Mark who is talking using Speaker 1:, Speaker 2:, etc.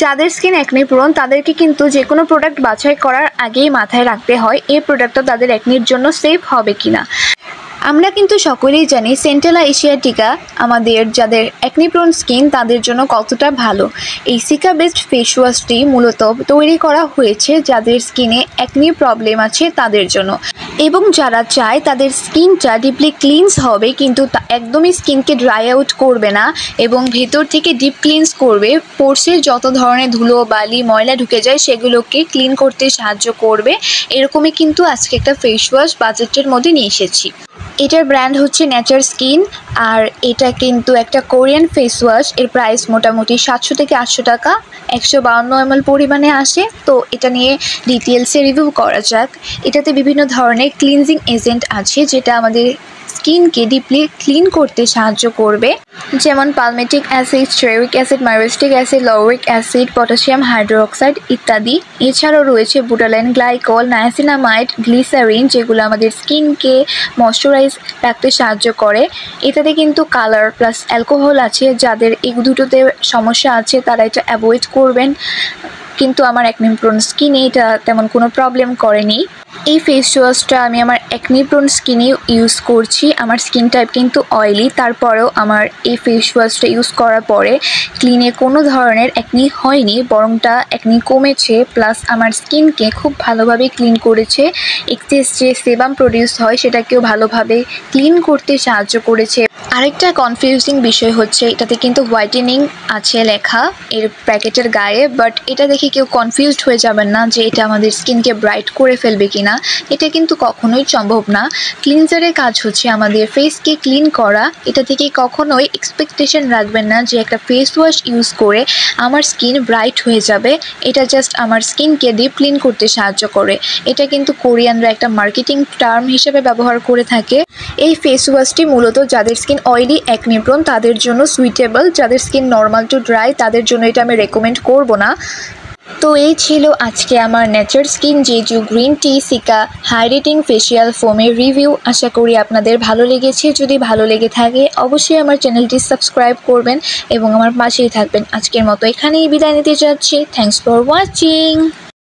Speaker 1: যাদের skin acne prone তাদেরকে কিন্তু যে কোনো প্রোডাক্ট বাছাই করার আগেই মাথায় রাখতে হয় এই প্রোডাক্টটা তাদের অ্যাকনির জন্য সেফ হবে কিনা। আমরা কিন্তু সকলেই জানি সেন্টালা এশিয়াটিকা আমাদের যাদের অ্যাকনি প্রোন স্কিন তাদের জন্য কতটা ভালো। এই সিকা বেসড ফেস ওয়াশটি মূলত তৈরি করা হয়েছে যাদের স্কিনে অ্যাকনি প্রবলেম আছে তাদের জন্য, এবং যারা চায় তাদের স্কিনটা ডিপলি ক্লিনস হবে কিন্তু একদমই স্কিনকে ড্রাই আউট করবে না এবং ভেতর থেকে ডিপ ক্লিনস করবে। পোরসের যত ধরনের ধুলো বালি ময়লা ঢুকে যায় সেগুলোকে ক্লিন করতে সাহায্য করবে। এরকমই কিন্তু আজকে একটা ফেস ওয়াশ বাজেটের মধ্যে নিয়ে এসেছি। এটার ব্র্যান্ড হচ্ছে নেচার স্কিন, আর এটা কিন্তু একটা কোরিয়ান ফেস ওয়াশ। এর প্রাইস মোটামুটি 700 থেকে 800 টাকা, 152 ml পরিমাণে আসে। তো এটা নিয়ে ডিটেলসে রিভিউ করা যাক। এটাতে বিভিন্ন ধরনের ক্লিনজিং এজেন্ট আছে যেটা আমাদের স্কিনকে ডিপলি ক্লিন করতে সাহায্য করবে, যেমন palmitic acid, stearic acid, myristic acid, lauric acid, potassium hydroxide ইত্যাদি। এছাড়াও রয়েছে বুটালাইন গ্লাইকল, নায়াসিনামাইড, গ্লিসারিন যেগুলো আমাদের স্কিনকে ময়শ্চারাইজ রাখতে সাহায্য করে। এটাতে কিন্তু কালার প্লাস অ্যালকোহল আছে, যাদের এই দুটোতে সমস্যা আছে তারা এটা অ্যাভয়েড করবেন। কিন্তু আমার অ্যাকনি প্রোন স্কিনে এটা তেমন কোনো প্রবলেম করেনি। এই ফেস ওয়াশটা আমি আমার অ্যাকনি প্রোন স্কিনে ইউজ করছি। আমার স্কিন টাইপ কিন্তু অয়েলি, তারপরেও আমার এই ফেস ওয়াশটা ইউজ করার পরে ক্লিনে কোনো ধরনের অ্যাকনি হয়নি, বরংটা অ্যাকনি কমেছে, প্লাস আমার স্কিনকে খুব ভালোভাবে ক্লিন করেছে। এক্সেস যে সেবাম প্রডিউস হয় সেটাকেও ভালোভাবে ক্লিন করতে সাহায্য করেছে। আরেকটা কনফিউজিং বিষয় হচ্ছে এটাতে কিন্তু হোয়াইটেনিং আছে লেখা এর প্যাকেটের গায়ে, বাট এটা দেখে কেউ কনফিউজড হয়ে যাবেন না যে এটা আমাদের স্কিনকে ব্রাইট করে ফেলবে কিনা। এটা কিন্তু কখনোই সম্ভব না। ক্লিনজারের কাজ হচ্ছে আমাদের ফেসকে ক্লিন করা। এটা থেকে কখনোই এক্সপেকটেশন রাখবেন না যে একটা ফেস ওয়াশ ইউজ করে আমার স্কিন ব্রাইট হয়ে যাবে। এটা জাস্ট আমার স্কিনকে ডিপ ক্লিন করতে সাহায্য করে। এটা কিন্তু কোরিয়ানরা একটা মার্কেটিং টার্ম হিসেবে ব্যবহার করে থাকে। এই ফেস ওয়াশটি মূলত যাদের স্কিন অয়েলি অ্যাকনি প্রোন তাদের জন্য সুইটেবল, যাদের স্কিন নর্মাল টু ড্রাই তাদের জন্য এটা আমি রেকমেন্ড করব না। তো এই ছিল আজকে আমার Nature Skin Jeju green tea cica hydrating facial ফোমের রিভিউ। আশা করি আপনাদের ভালো লেগেছে। যদি ভালো লেগে থাকে অবশ্যই আমার চ্যানেলটি সাবস্ক্রাইব করবেন এবং আমার পাশেই থাকবেন। আজকের মতো এখানেই বিদায় নিতে যাচ্ছি। Thanks for watching.